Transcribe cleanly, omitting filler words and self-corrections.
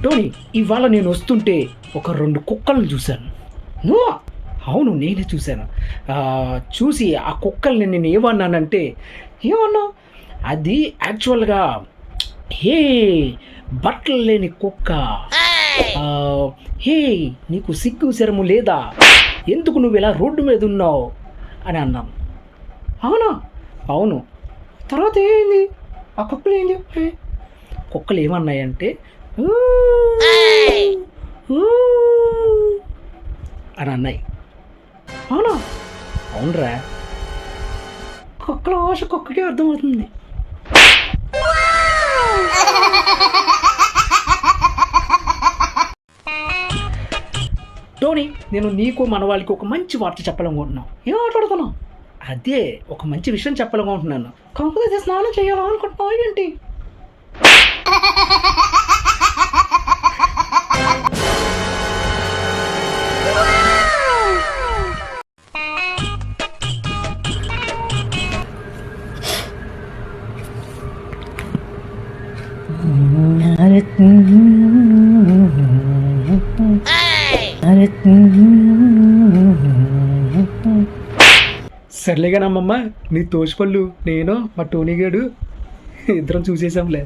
Tony, ఇవాళ నేను వస్తుంటే ఒక 2 కుక్కలను చూశాను. నువ్వా? అవును, నేనే చూశాను. చూసి ఆ కుక్కల్ని నేను ఏమన్నా అది యాక్చువల్గా, హే బట్టలు లేని కుక్క, ఆ, హే నీకు సిగ్గు శరము లేదా, ఎందుకు నువ్వు ఇలా రోడ్డు మీద ఉన్నావు అని అన్నాను. అవునా? అవును. తర్వాత ఏంది? ఆ కుక్కలు ఏం చెప్పాయి? కుక్కలు ఏమన్నాయంటే "ఊ, ఊ" అని అన్నాయి. అవునా? అవునరా, కుక్కల భాష కుక్కకే అర్థమవుతుంది. టోనీ, నేను నీకు మన వాళ్ళకి ఒక మంచి వార్త చెప్పాలనుకుంటున్నాను. ఏం మాట్లాడుతున్నావు? అదే ఒక మంచి విషయం చెప్పాలనుకుంటున్నాను. కాకపోతే స్నానం చేయాలా అనుకుంటున్నావు ఏంటి? సర్లేగానమ్మమ్మ, నీ తోసిపళ్ళు నేను మా టోనీ గాడు ఇద్దరం చూసేసాంలే.